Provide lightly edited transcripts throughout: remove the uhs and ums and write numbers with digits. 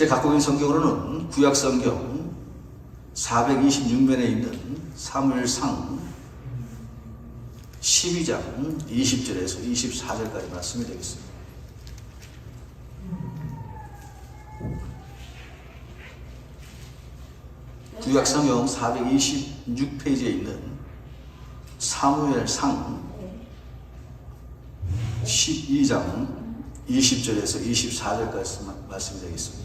제가 갖고 있는 성경으로는 구약성경 426면에 있는 사무엘상 12장 20절에서 24절까지 말씀이 되겠습니다. 구약성경 426페이지에 있는 사무엘상 12장 20절에서 24절까지 말씀이 되겠습니다.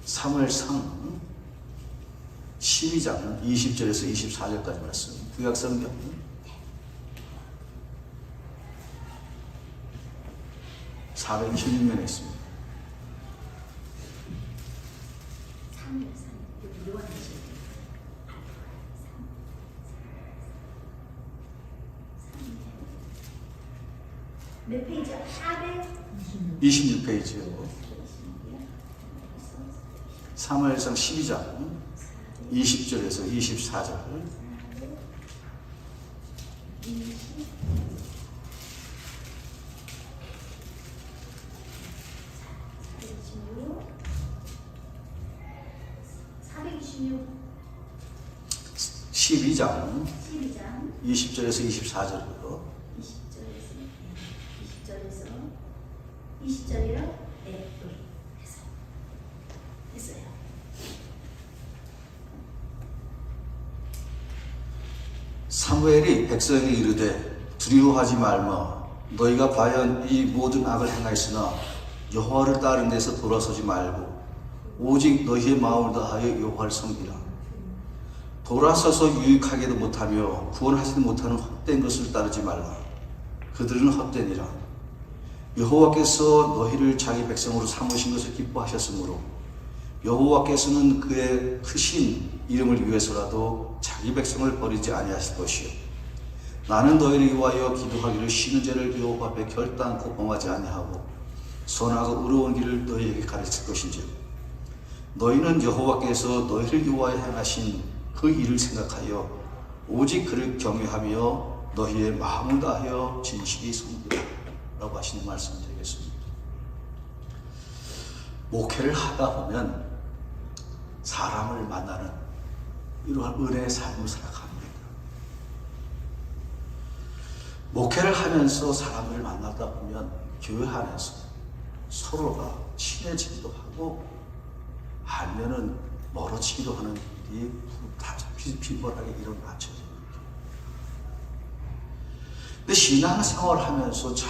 사무엘상 12장 20절에서 24절까지 말씀. 구약성경 426면에 있습니다. 몇 페이지야? 26페이지요. 사무엘상 12장 20절에서 24절. 십 12장 12장 20절에서 24절이요. 20절이요? 네, 됐어요. 사무엘이 백성에게 이르되 두려워하지 말며 너희가 과연 이 모든 악을 행하였으나 여호와를 따른 데서 돌아서지 말고 오직 너희의 마음을 다하여 여호와를 섬기라. 돌아서서 유익하게도 못하며 구원하지도 못하는 헛된 것을 따르지 말라. 그들은 헛되니라. 여호와께서 너희를 자기 백성으로 삼으신 것을 기뻐하셨으므로 여호와께서는 그의 크신 이름을 위해서라도 자기 백성을 버리지 아니하실 것이요 나는 너희를 위하여 기도하기를 쉬는 죄를 여호와 앞에 결단코 범하지 아니하고 선하고 의로운 길을 너희에게 가르칠 것인지 너희는 여호와께서 너희를 위하여 행하신 그 일을 생각하여 오직 그를 경외하며 너희의 마음을 다하여 진실이 섬기라 라고 하시는 말씀이 되겠습니다. 목회를 하다 보면 사람을 만나는 이러한 은혜의 삶을 살아갑니다. 목회를 하면서 사람을 만나다 보면 교회 안에서 서로가 친해지기도 하고 아니면은 멀어지기도 하는 일이 다 빈번하게 일어나죠. 근데 신앙생활을 하면서 잘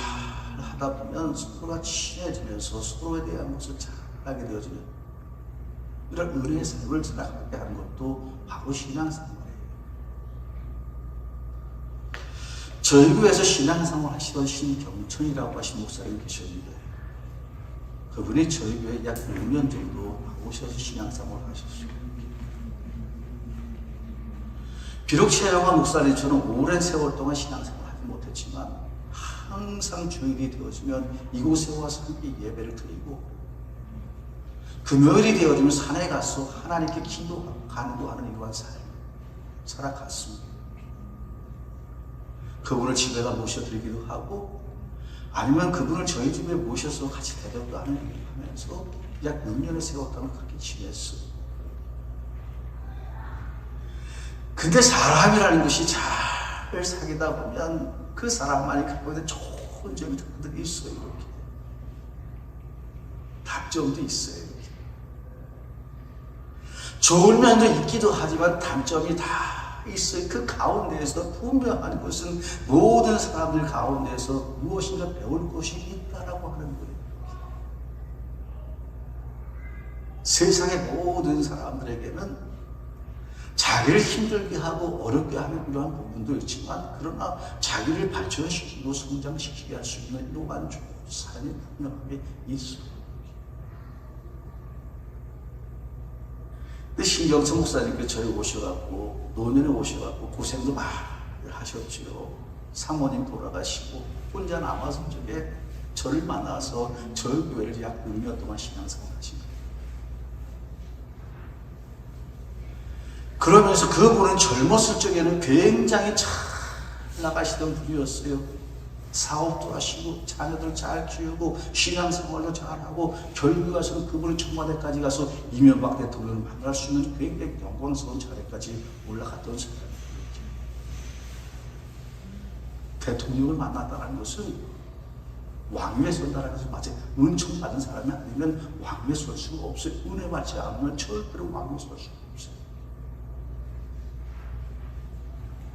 하다 보면 서로가 친해지면서 서로에 대한 것을 잘 알게 되어지는 이런 은혜의 삶을 살아가게 하는 것도 바로 신앙생활이에요. 저희 교회에서 신앙생활 하시던 신경천이라고 하신 목사님이 계셨는데 그분이 저희 교회에 약 6년 정도 오셔서 신앙생활을 하셨어요. 비록 최영화 목사님처럼 오랜 세월 동안 신앙생활을 하지 못했지만 항상 주일이 되어지면 이곳에 와서 함께 예배를 드리고 금요일이 되어지면 산에 가서 하나님께 기도하고 간구하는 이러한 삶을 살아갔습니다. 그분을 집에다 모셔드리기도 하고 아니면 그분을 저희 집에 모셔서 같이 대접도 하는 일을 하면서 약 6년의 세월 동안 그렇게 지냈어요. 근데 사람이라는 것이 잘 사귀다 보면 그 사람만이 갖고 있는 좋은 점이 들이 있어요. 이렇게 단점도 있어요. 이렇게. 좋은 면도 있기도 하지만 단점이 다 있어요. 그 가운데에서 분명한 것은 모든 사람들 가운데서 무엇인가 배울 것이 있다라고 하는 거예요. 세상의 모든 사람들에게는 자기를 힘들게 하고 어렵게 하는 이러한 부분도 있지만 그러나 자기를 발전시키고 성장시키게 할 수 있는 이러한 좋은 삶이 분명하게 있어요. 근데 신경천 목사님께 저희 오셔갖고 노년에 오셔갖고 고생도 많이 하셨지요. 사모님 돌아가시고 혼자 남아서 저게 저를 만나서 저희 교회를 약 6년 동안 신앙생활 하신 거예요. 그러면서 그분은 젊었을 적에는 굉장히 잘 나가시던 분이었어요. 사업도 하시고 자녀들 잘 키우고 신앙생활도 잘하고 결국 가서는 그분은 청와대까지 가서 이명박 대통령을 만날 수 있는 굉장히 영광스러운 자리까지 올라갔던 사람이에요. 대통령을 만났다는 것은 왕위에 선다는 것은 마치 은총 받은 사람이 아니면 왕위에 설 수가 없어요. 은혜 받지 않으면 절대로 왕위에 설 수가 없어요.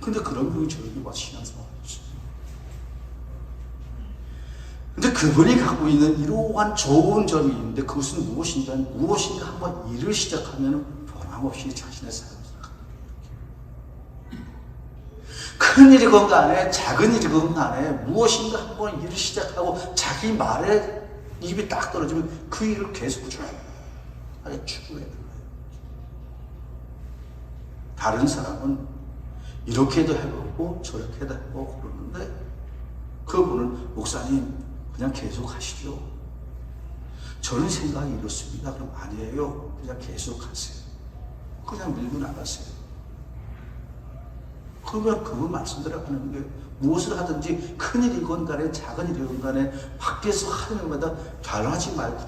근데 그런 분이 저에게 와서 신앙생활을 했어요. 근데 그분이 갖고 있는 이러한 좋은 점이 있는데 그것은 무엇인가 한번 일을 시작하면 변함없이 자신의 삶을 살아갑니다. 큰 일이건 간에 작은 일이건 간에 무엇인가 한번 일을 시작하고 자기 말에 입이 딱 떨어지면 그 일을 계속 추구해야 돼요. 다른 사람은 이렇게도 해보고 저렇게도 해보고 그러는데 그분은 목사님 그냥 계속 하시죠. 저는 생각이 이렇습니다. 그럼 아니에요. 그냥 계속 하세요. 그냥 밀고 나가세요. 그러면 그분 말씀대로 하는 게 무엇을 하든지 큰 일이건 간에 작은 일이건 간에 밖에서 하는 것마다 변하지 말고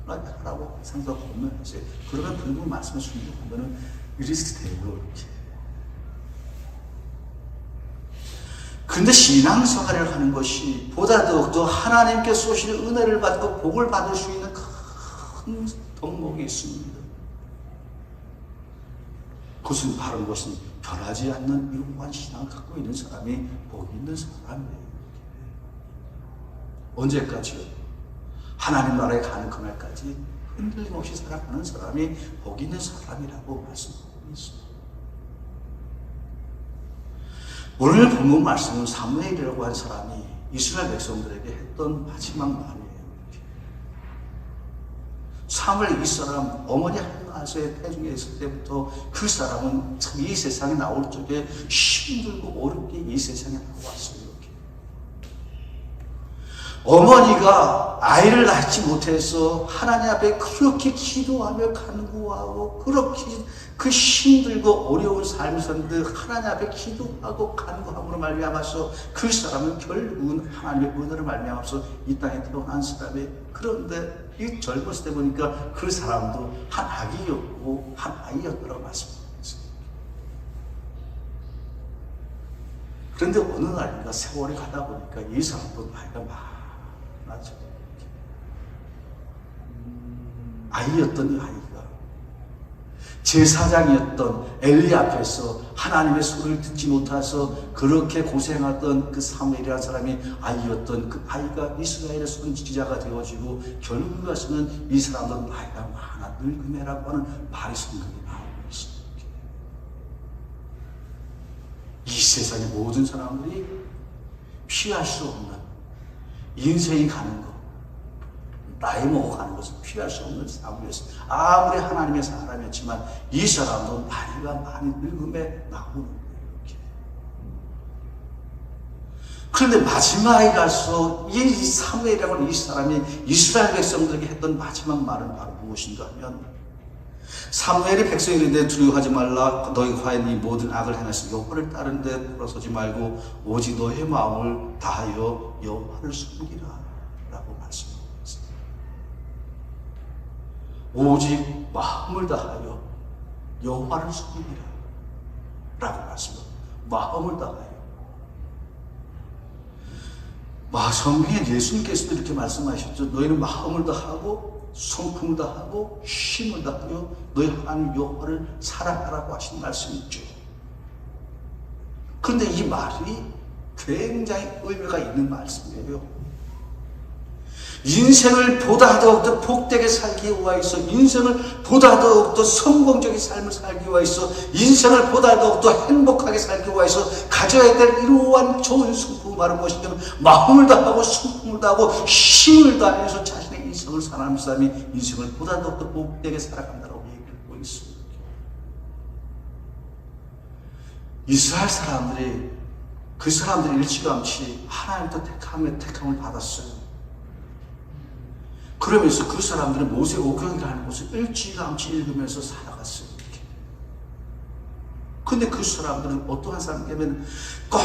하라고 항상 권면하세요. 그러면 그분 말씀을 순종하면 이리스 돼요. 이렇게. 근데 신앙생활을 하는 것이 보다 더욱더 하나님께 쏘시는 은혜를 받고 복을 받을 수 있는 큰 덕목이 있습니다. 그것은 바른 것은 변하지 않는 유구한 신앙을 갖고 있는 사람이 복이 있는 사람이에요. 언제까지요? 하나님 나라에 가는 그날까지 흔들림 없이 살아가는 사람이 복이 있는 사람이라고 말씀하고 있습니다. 오늘 본문 말씀은 사무엘이라고 한 사람이 이스라엘 백성들에게 했던 마지막 말이에요. 사무엘 이 사람 어머니 한나서의 태중에 있을 때부터 그 사람은 참 이 세상에 나올 적에 힘들고 어렵게 이 세상에 나왔어요. 이렇게. 어머니가 아이를 낳지 못해서 하나님 앞에 그렇게 기도하며 간구하고 그렇게 그 힘들고 어려운 삶을 사는데 하나님 앞에 기도하고 간구함으로 말미암아서 그 사람은 결국은 하나님의 은혜를 말미암아서 이 땅에 태어난 사람이 그런데 이 젊었을 때 보니까 그 사람도 한 아기였고 한 아이였더라고 말씀드렸어요. 그런데 어느 날인가 세월이 가다 보니까 이 사람도 나이가 많아져. 아이였던 이 아이가 제사장이었던 엘리 앞에서 하나님의 소리를 듣지 못해서 그렇게 고생하던 그 사무엘이라는 사람이 아이였던 그 아이가 이스라엘의 선지자가 되어지고 결국 가서는 이 사람도 나이가 많아 늙음이라고 하는 말이 성경에 나오고 있습니다. 이 세상의 모든 사람들이 피할 수 없는 인생이 가는 것, 나이 먹어가는 것은 피할 수 없는 사람이었어요. 아무리 하나님의 사람이었지만 이 사람도 나이가 많이 늙음에 나오는 거예요. 이렇게. 그런데 마지막에 가서 이 사무엘이라고 하는 이 사람이 이스라엘 백성들에게 했던 마지막 말은 바로 무엇인가 하면 사무엘이 백성이 이르되 두려워하지 말라. 너희가 과연 이 모든 악을 행하시 여호와를 따르는데 돌아서지 말고 오직 너의 마음을 다하여 여호와를 섬기라 라고 말씀합니다. 오직 마음을 다하여 여호와를 섬기라 라고 말씀합니다. 마음을 다하여. 성경에 예수님께서도 이렇게 말씀하셨죠. 너희는 마음을 다하고 성품을 다하고 힘을 다하여 너희 하나님 여호와를 사랑하라고 하신 말씀이 있죠. 그런데 이 말이 굉장히 의미가 있는 말씀이에요. 인생을 보다 더욱더 복되게 살기 위해서, 인생을 보다 더욱더 성공적인 삶을 살기 위해서, 인생을 보다 더욱더 행복하게 살기 위해서 가져야 될 이러한 좋은 성품이 바로 무엇이냐면 마음을 다하고 성품을 다하고 힘을 다해서 자신의 인생을 살아가는 사람이 인생을 보다 더욱더 복되게 살아간다고 얘기하고 있습니다. 이스라엘 사람들이 그 사람들이 일찌감치 하나님부터 택함을 받았어요. 그러면서 그 사람들은 모세 오경이라는 것을 일찌감치 읽으면서 살아갔어요. 이렇게. 근데 그 사람들은 어떠한 사람이냐면 꼭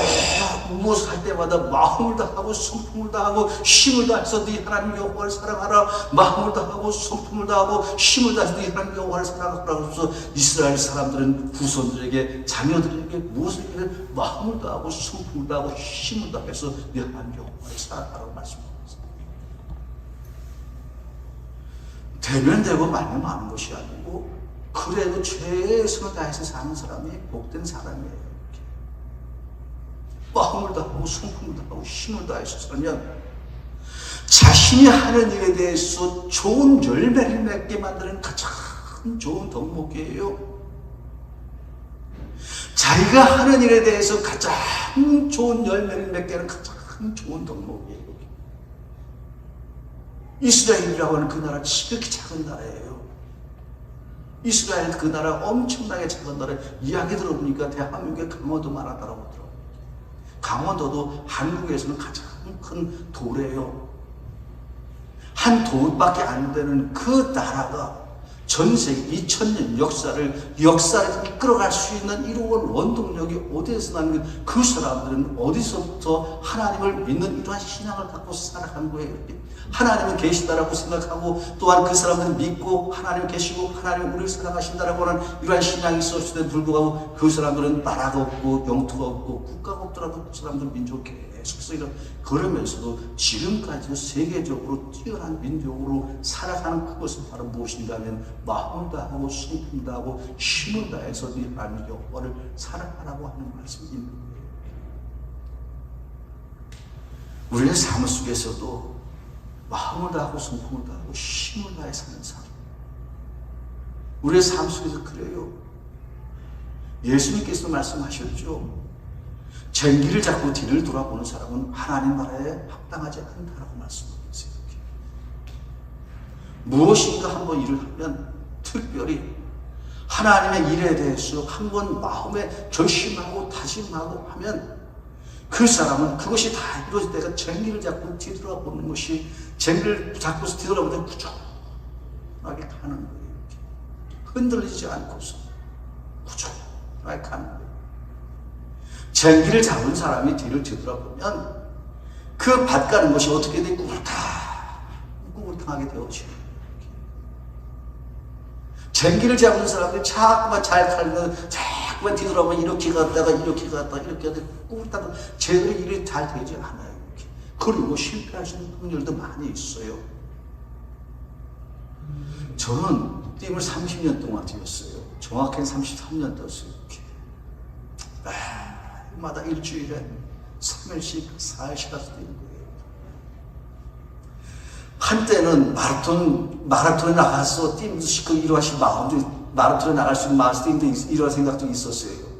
무엇을 할 때마다 마음을 다하고 성품을 다하고 힘을 다해서 네 하나님 여호와를 사랑하라. 마음을 다하고 성품을 다하고 힘을 다해서 네 하나님 여호와를 사랑하라. 그래서 이스라엘 사람들은 후손들에게 자녀들에게 무엇을 하든 마음을 다하고 성품을 다하고 힘을 다해서 네 하나님 여호와를 사랑하라고 말씀합니다. 되면 되고 말면 많은 것이 아니고 그래도 최선을 다해서 사는 사람이 복된 사람이에요. 마음을 다하고 성품을 다하고 힘을 다해서 살면 자신이 하는 일에 대해서 좋은 열매를 맺게 만드는 가장 좋은 덕목이에요. 자기가 하는 일에 대해서 가장 좋은 열매를 맺게 하는 가장 좋은 덕목이에요. 이스라엘이라고 하는 그 나라 지극히 작은 나라예요. 이스라엘 그 나라 엄청나게 작은 나라. 이야기 들어보니까 대한민국에 강원도만 하더라고 하더라고요. 강원도도 한국에서는 가장 큰 도래요. 한 돌밖에 안 되는 그 나라가 전 세계 2000년 역사를 이끌어갈 수 있는 이루어온 원동력이 어디에서 나는 그 사람들은 어디서부터 하나님을 믿는 이러한 신앙을 갖고 살아간 거예요. 하나님은 계시다라고 생각하고 또한 그 사람들은 믿고 하나님 계시고 하나님 우리를 사랑하신다라고 하는 이러한 신앙이 있었을 때 불구하고 그 사람들은 나라가 없고 영토가 없고 국가가 없더라도 그 사람들 민족이 계속해서 그러면서도 지금까지 세계적으로 뛰어난 민족으로 살아가는 그것은 바로 무엇인가 하면 마음을 다하고 성품을 다하고 힘을 다해서 네 하나님 여호와를 사랑하라고 하는 말씀이 있는 거예요. 우리의 삶 속에서도 마음을 다하고 성품을 다하고 힘을 다해 사는 삶. 우리의 삶 속에서 그래요. 예수님께서 말씀하셨죠. 쟁기를 잡고 뒤를 돌아보는 사람은 하나님 나라에 합당하지 않다라고 말씀하셨어요. 무엇인가 한번 일을 하면 특별히 하나님의 일에 대해서 한번 마음에 결심하고 다짐하고 하면 그 사람은 그것이 다 이루어질 때가 쟁기를 잡고 뒤돌아보는 것이 쟁기를 잡고서 뒤돌아보면 부지런하게 가는 거예요. 흔들리지 않고서 부지런하게 가는 거예요. 쟁기를 잡은 사람이 뒤를 뒤돌아보면 그 밭 가는 것이 어떻게 돼? 꾸물탕하게 되어지는 거예요. 쟁기를 잡는 사람들이 자꾸만 잘 갈면 자꾸만 뒤돌아보면 이렇게 갔다가 이렇게 갔다가 이렇게 갔다가 꾸물탕 제대로 일이 잘 되지 않아요. 이렇게. 그리고 실패할 수 있는 확률도 많이 있어요. 저는 띠을 30년 동안 뛰었어요. 정확히는 33년 뛰었어요. 이렇게. 마다 일주일에 3일씩 4일씩 가서 뛰는 거예요. 한때는 마라톤에 나가서 뛰면서 그 이러하신 마음도 마라톤에 나갈 수 있는 마음도 이러한 생각도 있었어요.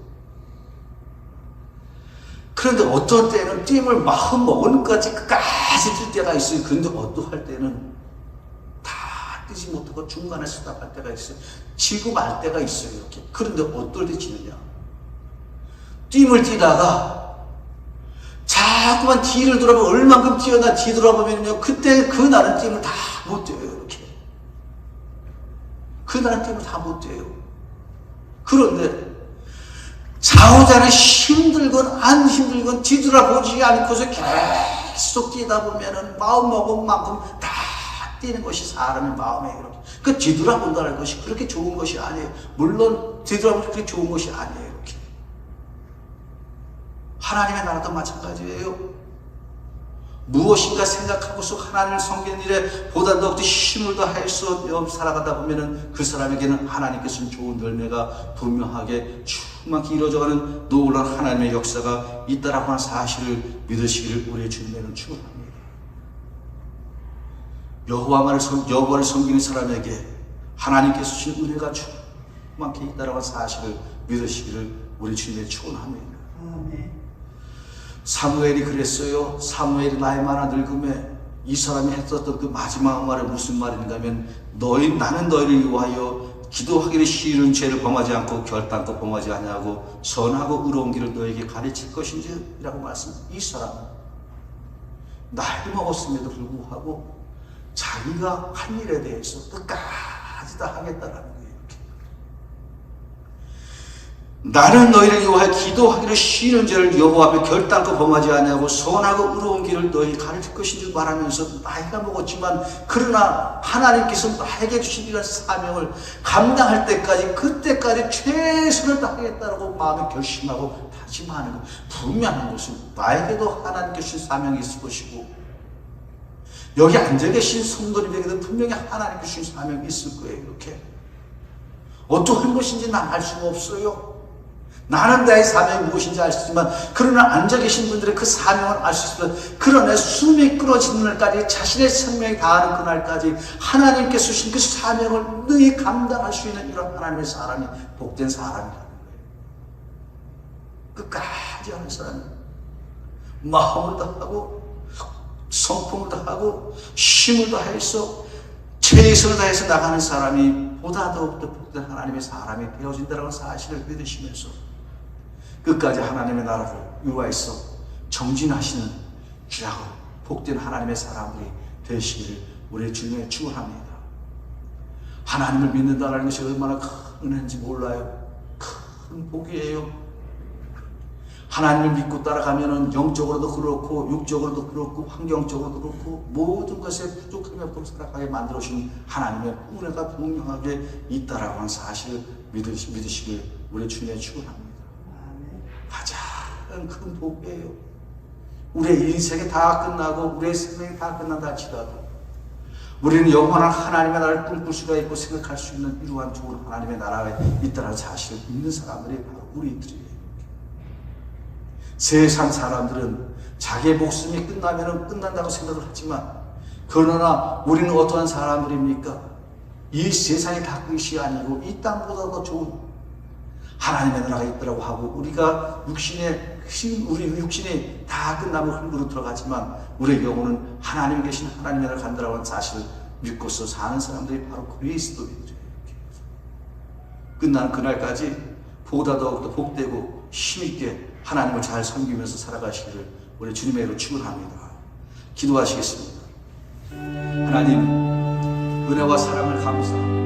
그런데 어떤 때는 뛰임을 마음 먹은 것까지 끝까지 뛸 때가 있어요. 그런데 어떠할 때는 다 뛰지 못하고 중간에 스탑할 때가 있어요. 지고 말 때가 있어요. 이렇게. 그런데 어떨 때 지느냐? 뛰임을 뛰다가 자꾸만 뒤를 돌아보면 얼만큼 뛰어나 뒤돌아보면요 그때 그날은 뛰임을 다 못 뛰어요. 이렇게 그날은 뛰임을 다 못 뛰어요. 그런데 좌우자는 힘들건 안 힘들건 뒤돌아보지 않고서 계속 뛰다 보면은 마음 먹은 만큼 다 뛰는 것이 사람의 마음이에요. 이렇게. 그 뒤돌아본다는 것이 그렇게 좋은 것이 아니에요. 물론 뒤돌아보면 그렇게 좋은 것이 아니에요. 이렇게. 하나님의 나라도 마찬가지예요. 무엇인가 생각하고서 하나님을 섬기는 일에 보다 더욱더 힘을 더해서 살아가다 보면은 그 사람에게는 하나님께서는 좋은 열매가 분명하게 충만히 이루어져가는 놀라운 하나님의 역사가 있다라고 하는 사실을 믿으시기를 우리의 주님에는 축원합니다. 여호와를 섬기는 사람에게 하나님께서 주신 은혜가 충만히 있다라고 하는 사실을 믿으시기를 우리 주님의 축원합니다. 아멘. 사무엘이 그랬어요. 사무엘이 나이 많아 늙음에 이 사람이 했었던 그 마지막 말이 무슨 말인가 하면 나는 너희를 위하여 기도하기를 싫은 죄를 범하지 않고 결단코 범하지 아니하고 선하고 의로운 길을 너에게 가르칠 것인지 라고 말씀합니다. 이 사람은 나이 먹었음에도 불구하고 자기가 한 일에 대해서 끝까지 다 하겠다라는 거예요. 나는 너희를 위하여 기도하기를 쉬는 죄를 여호와 앞에 결단코 범하지 아니하고 선하고 의로운 길을 너희 가르칠 것인 줄 말하면서 나이가 먹었지만 그러나 하나님께서 나에게 주신 이런 사명을 감당할 때까지 그때까지 최선을 다하겠다고 마음에 결심하고 다짐하는 것, 분명한 것은 나에게도 하나님께 주신 사명이 있을 것이고 여기 앉아 계신 성도님에게도 분명히 하나님께 주신 사명이 있을 거예요. 이렇게 어떠한 것인지 난 알 수가 없어요. 나는 나의 사명이 무엇인지 알 수 있지만 그러나 앉아 계신 분들의 그 사명을 알 수 있어요. 그러나 숨이 끊어지는 날까지 자신의 생명이 다하는 그날까지 하나님께 주신 그 사명을 너희 감당할 수 있는 이런 하나님의 사람이 복된 사람이라는 거예요. 끝까지 하는 사람이 마음을 다하고 성품을 다하고 힘을 다해서 최선을 다해서 나가는 사람이 보다 더욱더 복된 하나님의 사람이 되어진다는 사실을 믿으시면서 끝까지 하나님의 나라를 위하여서 정진하시는 주라고 복된 하나님의 사람들이 되시기를 우리 주님의 축원합니다. 하나님을 믿는다는 것이 얼마나 큰 은혜인지 몰라요. 큰 복이에요. 하나님을 믿고 따라가면은 영적으로도 그렇고 육적으로도 그렇고 환경적으로도 그렇고 모든 것에 부족함이 없도록 생각하게 만들어주신 하나님의 은혜가 분명하게 있다라고 하는 사실을 믿으시길 우리 주님의 축원합니다. 가장 큰 복이에요. 우리의 인생이 다 끝나고 우리의 생명이 다 끝난다 할지라도 우리는 영원한 하나님의 나라를 꿈꿀 수가 있고 생각할 수 있는 이러한 좋은 하나님의 나라에 있다는 사실을 믿는 사람들이 바로 우리들이에요. 세상 사람들은 자기의 목숨이 끝나면 끝난다고 생각을 하지만 그러나 우리는 어떠한 사람들입니까? 이 세상이 다 끝이 아니고 이 땅보다 더 좋은 하나님의 나라가 있더라고 하고 우리가 우리 육신이 다 끝나면 흙으로 들어가지만 우리의 영혼은 하나님이 계신 하나님의 나라를 간다라고 하는 사실을 믿고서 사는 사람들이 바로 그리스도인들이에요. 끝나는 그날까지 보다 더욱더 복되고 힘있게 하나님을 잘 섬기면서 살아가시기를 우리 주님의 이름으로 축원합니다. 기도하시겠습니다. 하나님 은혜와 사랑을 감사합니다.